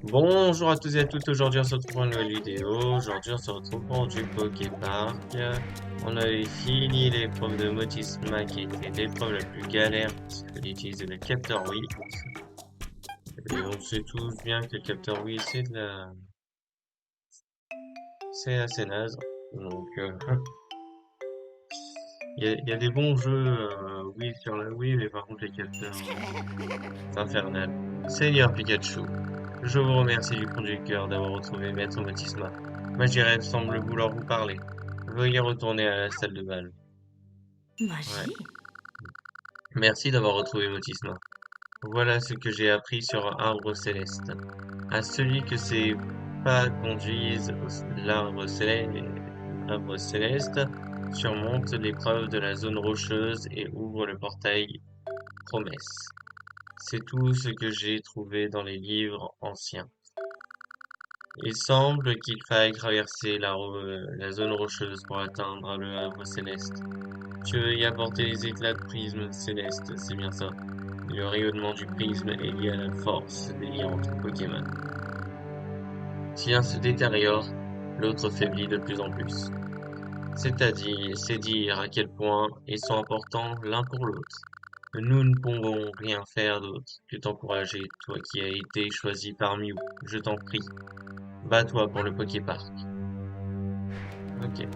Bonjour à tous et à toutes, aujourd'hui on se retrouve pour une nouvelle vidéo. Aujourd'hui on se retrouve pour du Poképark. On avait fini l'épreuve de Motisma qui était l'épreuve la plus galère parce qu'il fallait utiliser le capteur Wii. Et on sait tous bien que le capteur Wii c'est assez naze. Donc il y a des bons jeux Wii sur la Wii, mais par contre les capteurs c'est infernal. Seigneur Pikachu, je vous remercie du fond du cœur d'avoir retrouvé Maître Motisma. Magirel semble vouloir vous parler. Veuillez retourner à la salle de bal. Ouais. Magie? Merci d'avoir retrouvé Motisma. Voilà ce que j'ai appris sur un arbre céleste. À celui que ses pas conduisent l'arbre céleste surmonte l'épreuve de la zone rocheuse et ouvre le portail promesse. C'est tout ce que j'ai trouvé dans les livres anciens. Il semble qu'il faille traverser la zone rocheuse pour atteindre le havre céleste. Tu veux y apporter les éclats de prisme céleste, c'est bien ça. Le rayonnement du prisme est lié à la force des liens entre Pokémon. Si l'un se détériore, l'autre faiblit de plus en plus. C'est dire à quel point ils sont importants l'un pour l'autre. Nous ne pouvons rien faire d'autre que t'encourager, toi qui as été choisi par Mew. Je t'en prie, bats-toi pour le Poképark. Ok,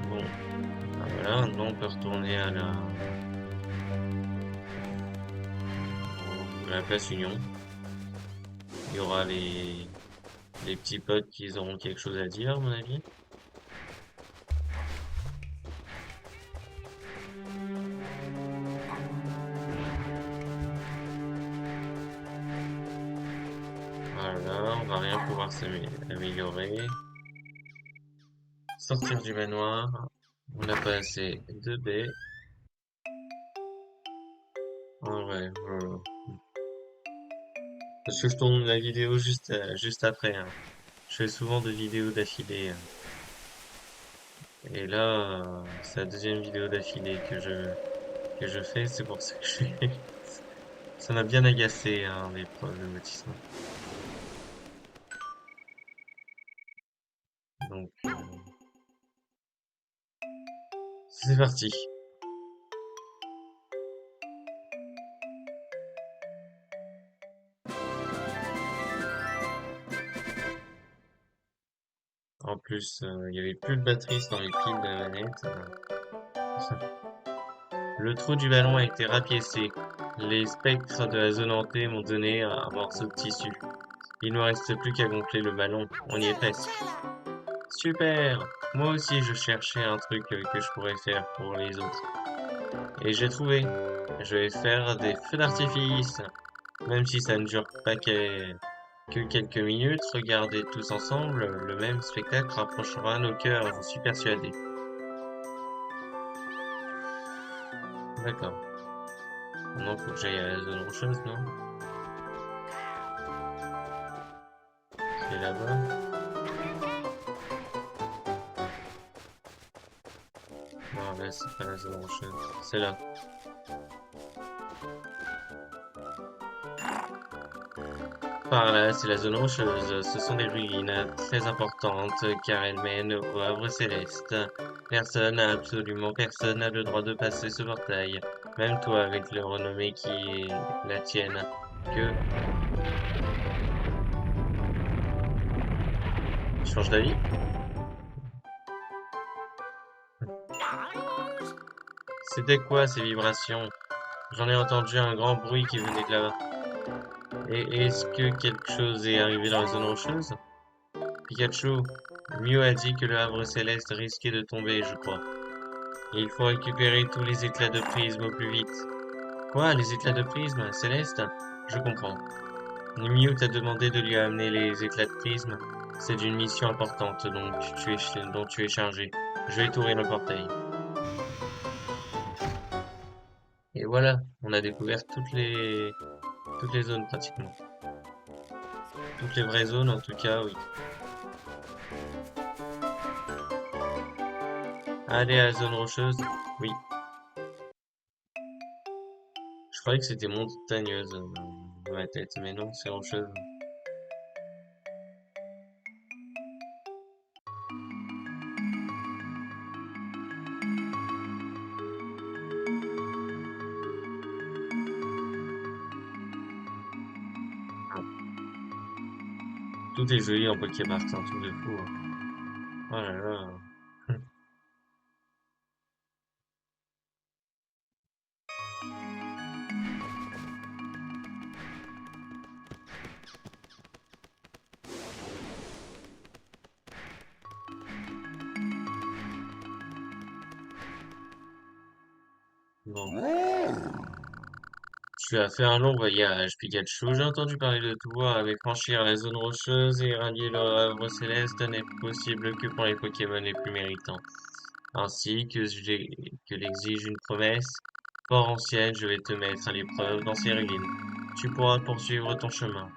bon, ben voilà, maintenant on peut retourner à la place Union. Il y aura les petits potes qui auront quelque chose à dire, à mon avis. Voilà, on va rien pouvoir s'améliorer. Sortir du manoir. On a pas assez de baies. Ah ouais, voilà. Parce que je tourne la vidéo juste après, hein. Je fais souvent deux vidéos d'affilée, hein. Et là, c'est la deuxième vidéo d'affilée que je fais. C'est pour ça que ça m'a bien agacé, hein, l'épreuve de lotissement. Donc, c'est parti. En plus, il y avait plus de batterie dans les piles de la manette. Le trou du ballon a été rapiécé. Les spectres de la zone hantée m'ont donné un morceau de tissu. Il ne me reste plus qu'à gonfler le ballon. On y est presque. Super! Moi aussi, je cherchais un truc que je pourrais faire pour les autres. Et j'ai trouvé. Je vais faire des feux d'artifice. Même si ça ne dure pas que quelques minutes, regardez tous ensemble, le même spectacle rapprochera nos cœurs, j'en suis persuadé. D'accord. Maintenant, faut que j'aille à la zone rocheuse, non? C'est là-bas. Non, là, c'est pas la zone rocheuse. C'est là. Par là, c'est la zone rocheuse. Ce sont des ruines très importantes car elles mènent au havre céleste. Personne, absolument personne, n'a le droit de passer ce portail. Même toi, avec le renommée qui est la tienne. Que tu changes d'avis? C'était quoi ces vibrations? J'en ai entendu un grand bruit qui venait de là-bas. Et est-ce que quelque chose est arrivé dans la zone rocheuse? Pikachu, Mew a dit que le havre céleste risquait de tomber, je crois. Il faut récupérer tous les éclats de prisme au plus vite. Quoi, les éclats de prisme, Céleste? Je comprends. Mew t'a demandé de lui amener les éclats de prisme. C'est une mission importante dont tu es chargé. Je vais t'ouvrir le portail. Et voilà, on a découvert toutes les zones pratiquement. Toutes les vraies zones en tout cas, oui. Allez à la zone rocheuse. Oui. Je croyais que c'était montagneuse dans ma tête, mais non, c'est rocheuse. Tout est joli en Pokémon, c'est un truc de fou, hein. Oh là là. Bon. Tu as fait un long voyage, Pikachu. J'ai entendu parler de toi, mais franchir la zone rocheuse et rallier le havre céleste n'est possible que pour les Pokémon les plus méritants. Ainsi que l'exige une promesse fort ancienne, je vais te mettre à l'épreuve dans ces ruines. Tu pourras poursuivre ton chemin.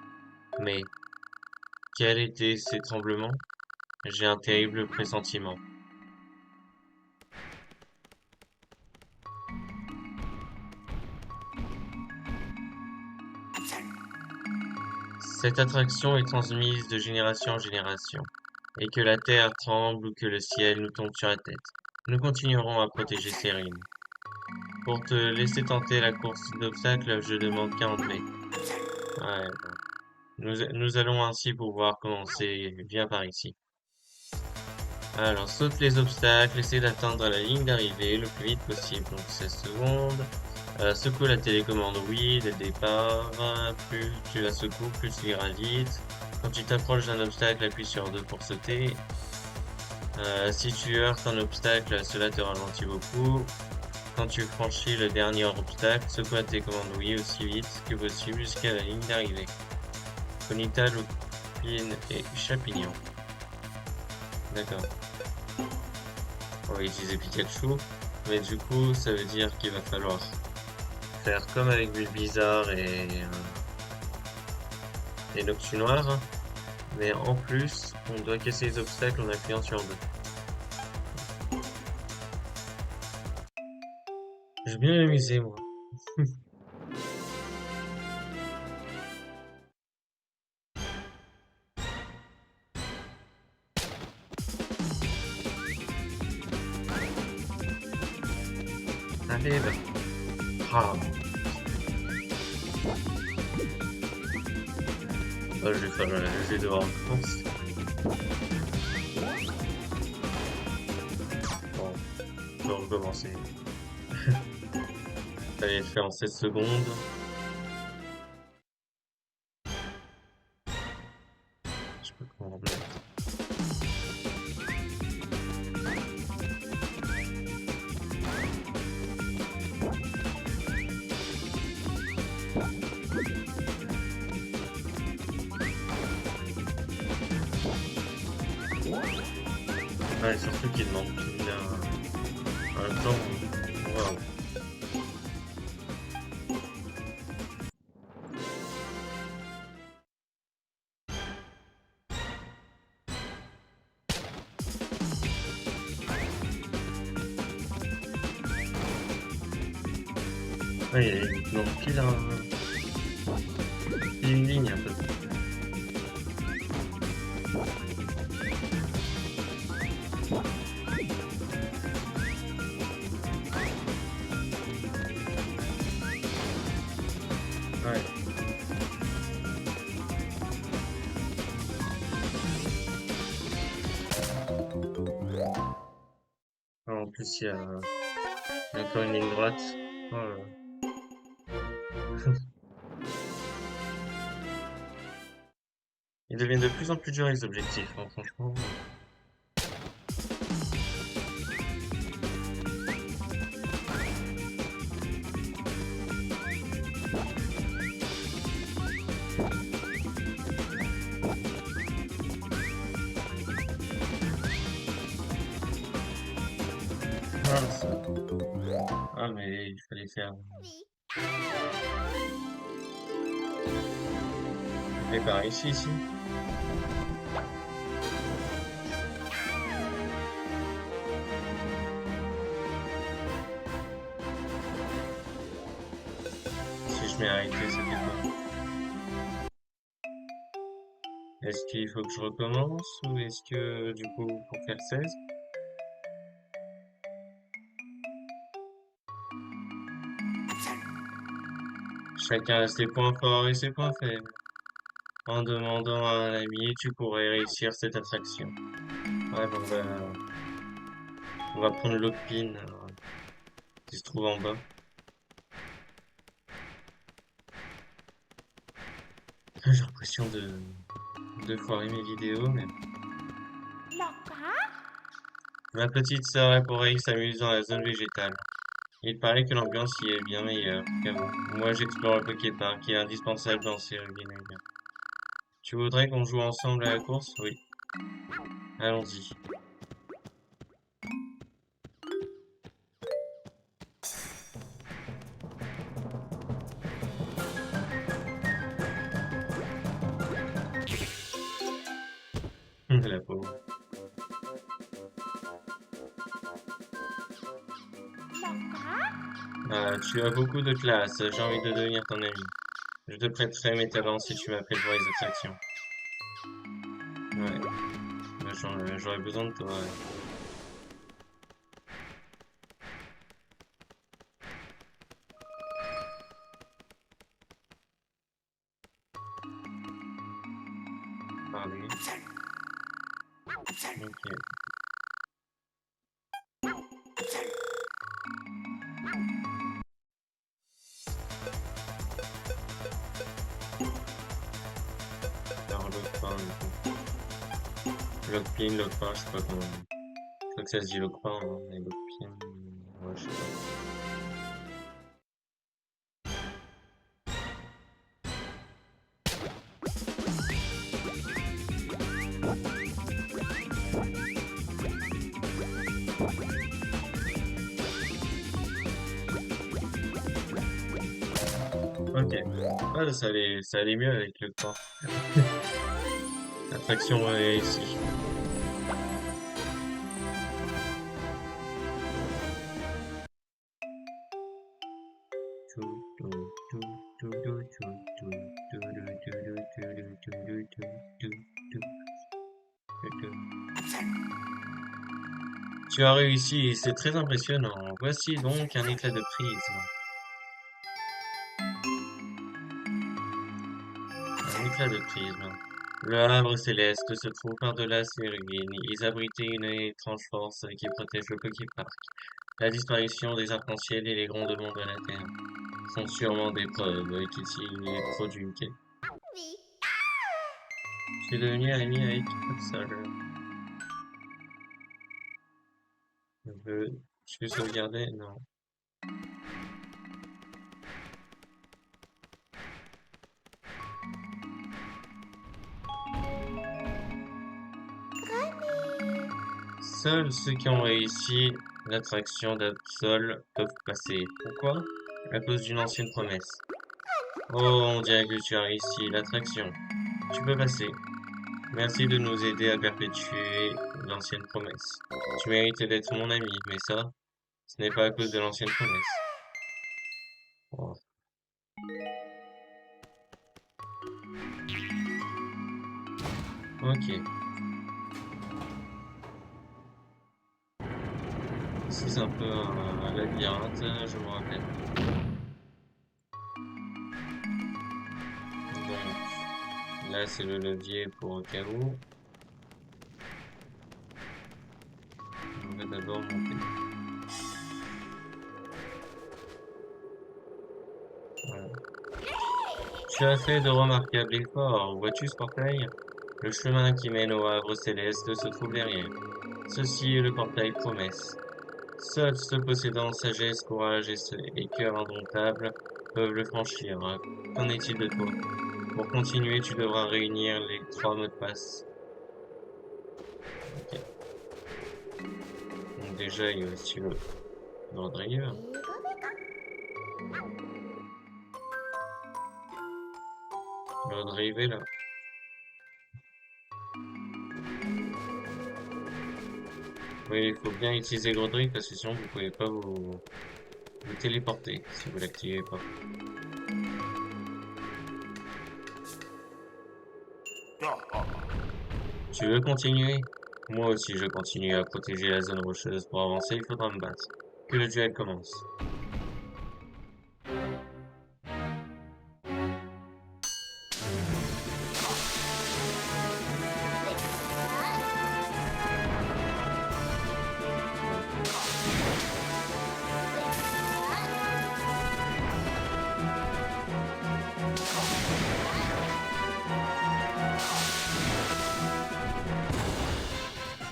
Mais quels étaient ces tremblements? J'ai un terrible pressentiment. Cette attraction est transmise de génération en génération, et que la terre tremble ou que le ciel nous tombe sur la tête. Nous continuerons à protéger ces ruines. Pour te laisser tenter la course d'obstacles, je demande 40 mètres. Ouais, bon. Nous allons ainsi pouvoir commencer. Viens par ici. Alors, saute les obstacles, essaie d'atteindre la ligne d'arrivée le plus vite possible. Donc 16 secondes. Secoue la télécommande oui dès le départ. Plus tu la secoues, plus tu iras vite. Quand tu t'approches d'un obstacle, appuie sur 2 pour sauter. Si tu heurtes un obstacle, cela te ralentit beaucoup. Quand tu franchis le dernier obstacle, secoue la télécommande oui aussi vite que possible jusqu'à la ligne d'arrivée. Ponyta, Lupine et Chapignon. D'accord. On va utiliser Pikachu, mais du coup, ça veut dire qu'il va falloir faire comme avec Bulbizarre et Noctinoir, mais en plus, on doit casser les obstacles en appuyant sur 2. J'ai bien amusé, moi. Allez, bah. Ah, bah, je vais faire je vais devoir recommencer. Bon, je vais recommencer. Fallait le faire en 16 secondes. Je sais pas comment remettre. Ouais, surtout qu'il demande pile en même temps. Waouh. Ouais, il demande pile une ligne un peu. Ouais. Ah, en plus, il y a encore une ligne droite. Oh là là. Ils deviennent de plus en plus durs les objectifs, hein, franchement. Ah, ah, mais il fallait faire. Mais par ici, ici. Si je mets arrêté, ça fait pas. Est-ce qu'il faut que je recommence ou est-ce que du coup pour faire 16, chacun a ses points forts et ses points faibles. En demandant à un ami, tu pourrais réussir cette attraction. Ouais, bon, on va prendre l'Opine qui se trouve en bas. J'ai l'impression de foirer mes vidéos, mais ma petite sœur et Porreille s'amuse dans la zone végétale. Il paraît que l'ambiance y est bien meilleure qu'avant. Moi, j'explore le Poképark qui est indispensable dans ces ruines. Tu voudrais qu'on joue ensemble à la course? Oui. Allons-y. La pauvre. Tu as beaucoup de classe. J'ai envie de devenir ton ami. Je te prêterai mes talents si tu m'appelles pour les attractions. Ouais. Bah, j'aurais besoin de toi. Ouais. Parler. Ok. Alors, Locpin, du coup. Lockpin, Lockpin, je sais pas comment. Je crois que ça se dit Lockpin, hein, mais Lockpin. Ouais, je sais pas. Ok. Ah, ça allait mieux avec le temps. Attraction réussie. Tu as réussi, c'est très impressionnant. Voici donc un éclat de prisme. Un éclat de prisme. Le havre céleste se trouve par-delà ces ruines. Ils abritaient une étrange force qui protège le Poképark. La disparition des arcs-en-ciel et les grondements de la terre sont sûrement des preuves qu'il s'y est produit. Tu es devenu ami avec Absol. Je veux sauvegarder? Non. Seuls ceux qui ont réussi l'attraction d'Absol peuvent passer. Pourquoi? À cause d'une ancienne promesse. Oh, on dirait que tu as réussi l'attraction. Tu peux passer. Merci de nous aider à perpétuer l'ancienne promesse. Tu méritais d'être mon ami, mais ça, ce n'est pas à cause de l'ancienne promesse. Oh, ok. Ici, c'est un peu un labyrinthe, je me rappelle. Donc, là, c'est le levier pour au cas où. On va d'abord monter. Voilà. Tu as fait de remarquables efforts. Vois-tu ce portail? Le chemin qui mène au Havre Céleste se trouve derrière. Ceci est le portail promesse. Seuls ceux possédant sagesse, courage et cœur indomptable peuvent le franchir. Qu'en est-il de toi? Pour continuer, tu devras réunir les 3 mots de passe. Ok. Donc déjà, il y a aussi le drive. Le drive est là. Oui, il faut bien utiliser le drive parce que sinon vous pouvez pas vous téléporter si vous l'activez pas. Tu veux continuer? Moi aussi, je continue à protéger la zone rocheuse. Pour avancer, il faudra me battre. Que le duel commence.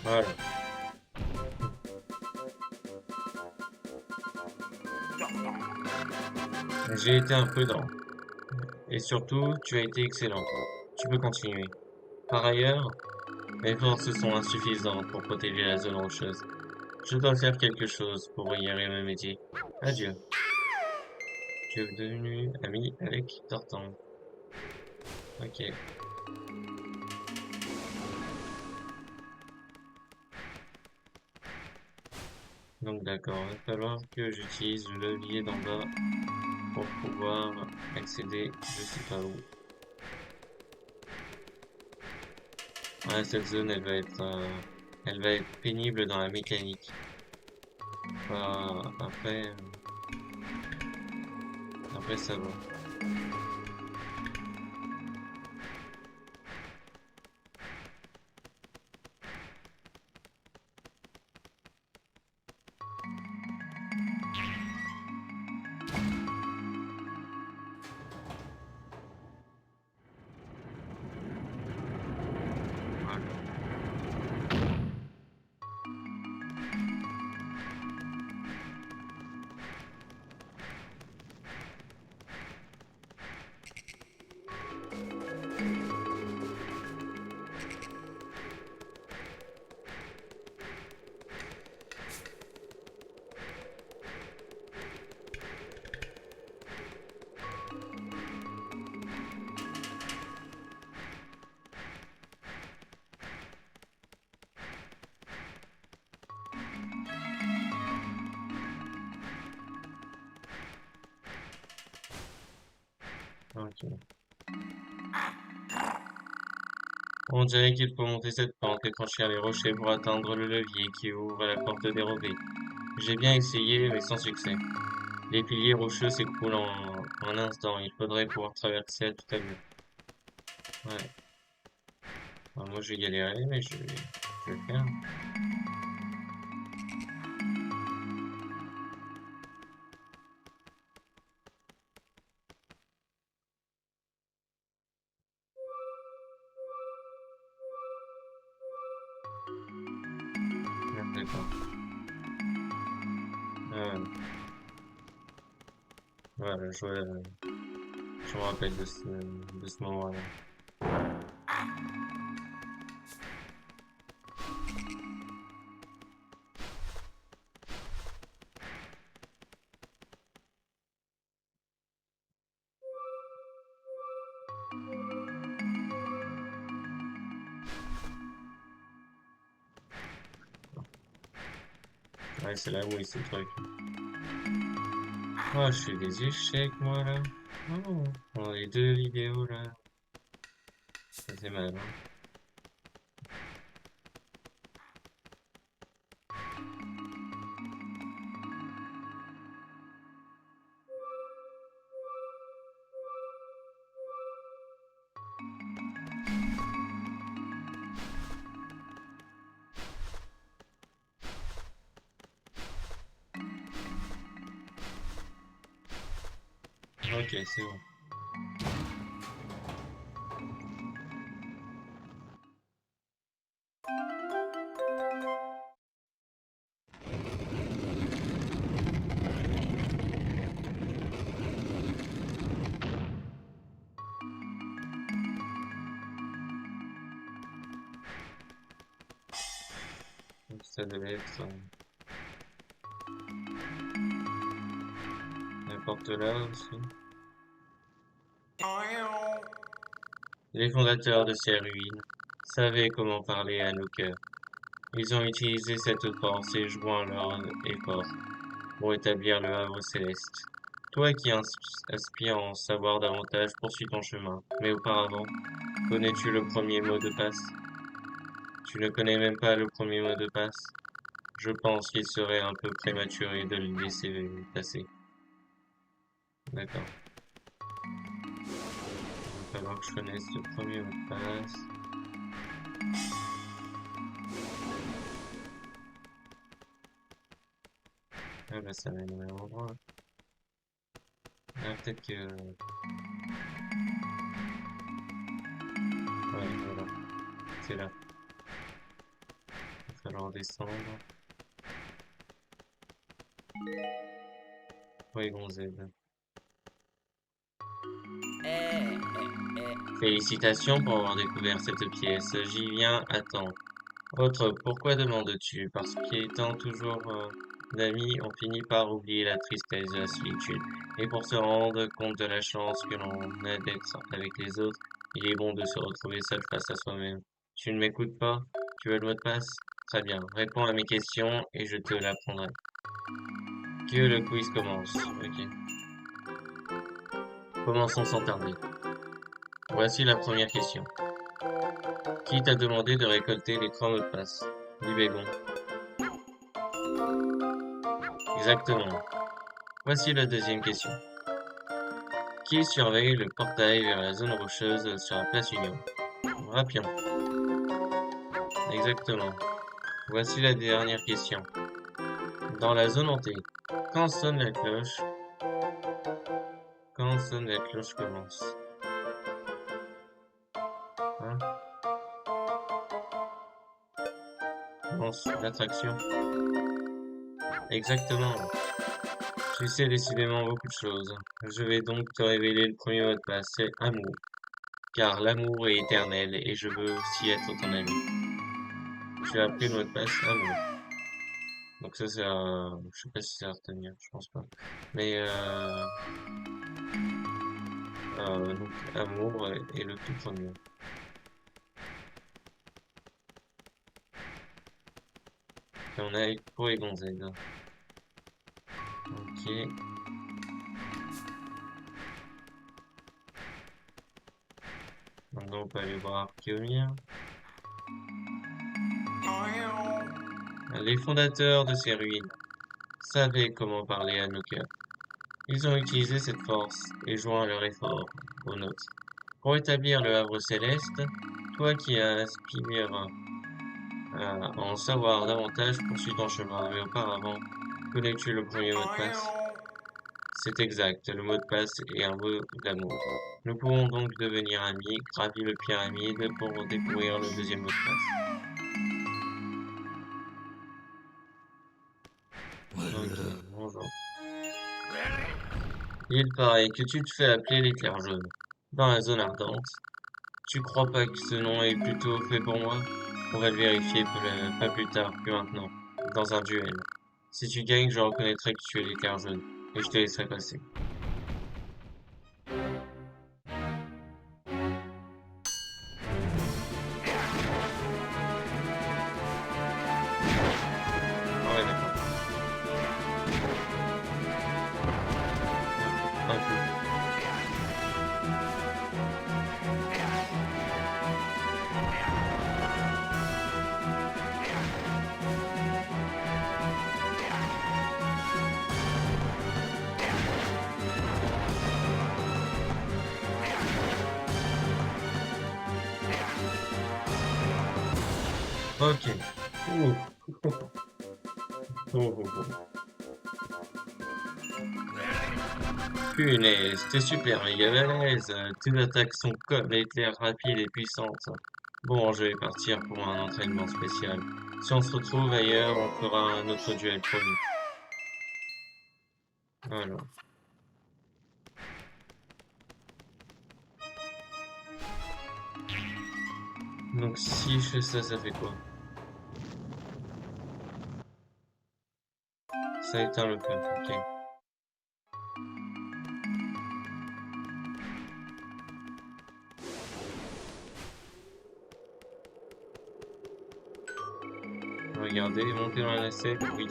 Voilà. J'ai été un peu dans. Et surtout, tu as été excellent. Tu peux continuer. Par ailleurs, mes forces sont insuffisantes pour protéger la zone rocheuse. Je dois faire quelque chose pour y arriver à mon métier. Adieu. Tu es devenu ami avec Tortan. Ok. Donc d'accord, il va falloir que j'utilise le levier d'en bas pour pouvoir accéder je sais pas où. Ouais, cette zone elle va être pénible dans la mécanique. Après, après ça va. Voilà. Ok. On dirait qu'il faut monter cette pente et franchir les rochers pour atteindre le levier qui ouvre la porte dérobée. J'ai bien essayé, mais sans succès. Les piliers rocheux s'écroulent en un instant. Il faudrait pouvoir traverser à toute allure. Ouais. Enfin, moi, j'ai galéré, mais je vais le faire. Ouais, d'accord. Euh, voilà, je me rappelle de ce moment-là. Ouais, c'est la mouille, ce truc. Oh, je fais des échecs, moi, là. Oh, dans les deux vidéos, là. Ça fait mal, hein. Ok, c'est bon. Ça devait être la porte là aussi. Les fondateurs de ces ruines savaient comment parler à nos cœurs. Ils ont utilisé cette force et joint leurs efforts pour établir le Havre céleste. Toi qui aspires à en savoir davantage, poursuis ton chemin. Mais auparavant, connais-tu le premier mot de passe? Tu ne connais même pas le premier mot de passe? Je pense qu'il serait un peu prématuré de le laisser passer. D'accord. Il va falloir que je connaisse le premier mot de passe. Ah bah ça mène au même endroit. Ah, peut-être que... Ouais, voilà. C'est là. Alors descendre. Polygon Z. Félicitations pour avoir découvert cette pièce. J'y viens, attends. Autre, pourquoi demandes-tu? Parce qu'étant toujours d'amis, on finit par oublier la tristesse de la solitude. Et pour se rendre compte de la chance que l'on a d'être avec les autres, il est bon de se retrouver seul face à soi-même. Tu ne m'écoutes pas? Tu veux le mot de passe? Très bien. Réponds à mes questions et je te l'apprendrai. Que le quiz commence. Ok. Commençons sans tarder. Voici la première question. Qui t'a demandé de récolter les 3 mots de passe? Libégon. Exactement. Voici la deuxième question. Qui surveille le portail vers la zone rocheuse sur la place Union? Rapion. Exactement. Voici la dernière question. Dans la zone hantée, quand sonne la cloche? Quand sonne la cloche commence? Hein? Commence l'attraction. Exactement. Tu sais décidément beaucoup de choses. Je vais donc te révéler le premier mot de passe, c'est amour. Car l'amour est éternel et je veux aussi être ton ami. Tu as appris le mot de passe amour. Donc ça c'est je sais pas si c'est à retenir, je pense pas. Mais donc amour est le tout premier. Et on a avec pour les gonzèles. Ok. Maintenant on peut aller voir Archeomir. Les fondateurs de ces ruines savaient comment parler à nos cœurs. Ils ont utilisé cette force et joint leur effort aux nôtres. Pour établir le Havre Céleste, toi qui aspires à en savoir davantage, poursuis ton chemin. Mais auparavant, connais-tu le premier mot de passe? C'est exact, le mot de passe est un mot d'amour. Nous pouvons donc devenir amis, gravis le pyramide pour découvrir le deuxième mot de passe. Ok, bonjour. Il paraît que tu te fais appeler l'éclair jaune. Dans la zone ardente. Tu crois pas que ce nom est plutôt fait pour moi? On va le vérifier pas plus tard que maintenant, dans un duel. Si tu gagnes, je reconnaîtrai que tu es l'éclair jaune, et je te laisserai passer. Ah ouais, d'accord. Un coup. Ok. Ouh. Oh, oh, oh. Punaise, t'es super méga balèze. Tes attaques sont comme l'éclair rapide et puissante. Bon, je vais partir pour un entraînement spécial. Si on se retrouve ailleurs, on fera un autre duel promis. Voilà. Donc si je fais ça, ça fait quoi? Ça éteint le feu, ok. Regardez, monter dans la nacelle, oui.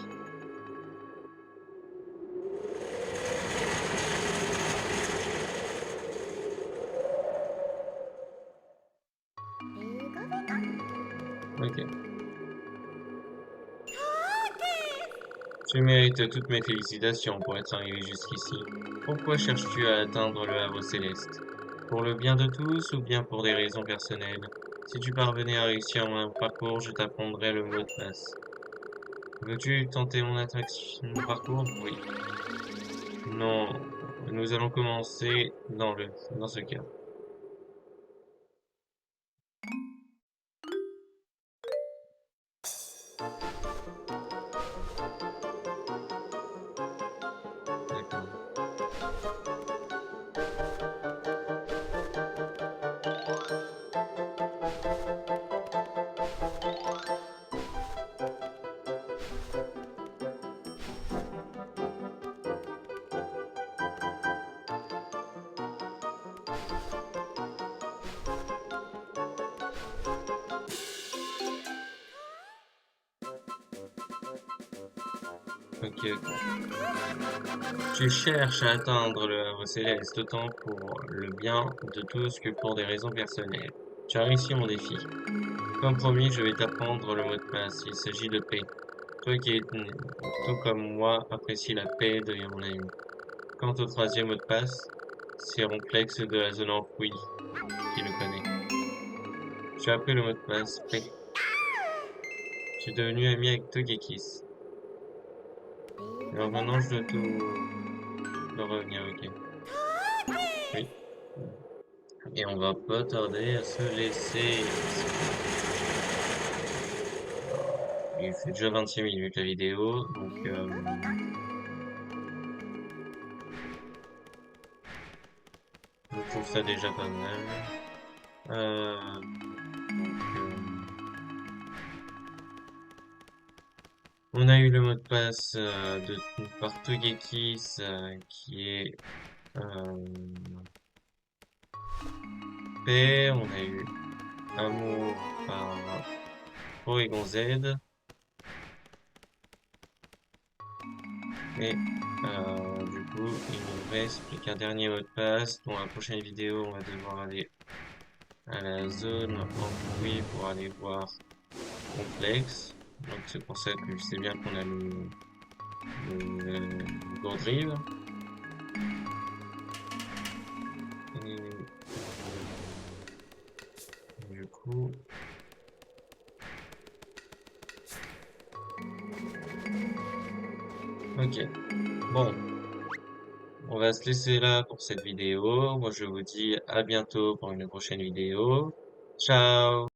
Ok. Tu mérites toutes mes félicitations pour être arrivé jusqu'ici. Pourquoi cherches-tu à atteindre le Havre Céleste? Pour le bien de tous ou bien pour des raisons personnelles? Si tu parvenais à réussir mon parcours, je t'apprendrai le mot de passe. Veux-tu tenter mon parcours? Oui. Non. Nous allons commencer dans ce cas. Ok, ok. Tu cherches à atteindre le havre céleste autant pour le bien de tous que pour des raisons personnelles. Tu as réussi mon défi. Comme promis, je vais t'apprendre le mot de passe. Il s'agit de paix. Toi qui es, tout comme moi, apprécie la paix, devient mon ami. Quant au troisième mot de passe, c'est Romplex de la zone enfouie qui le connaît. Tu as appris le mot de passe, paix. Tu es devenu ami avec Togekis. Alors maintenant, je dois tout le revenir, ok. Oui. Et on va pas tarder à se laisser. Il fait déjà 26 minutes la vidéo, donc je trouve ça déjà pas mal. Donc, on a eu le mot de passe par Togekis qui est euh, paix. On a eu amour par Porygon Z. Et du coup, il nous reste plus qu'un dernier mot de passe. Dans la prochaine vidéo, on va devoir aller à la zone enfouie pour aller voir Complexe. Donc c'est pour ça que je sais bien qu'on a le Gourdrive. Et du coup, ok. Bon, on va se laisser là pour cette vidéo. Moi, je vous dis à bientôt pour une prochaine vidéo. Ciao!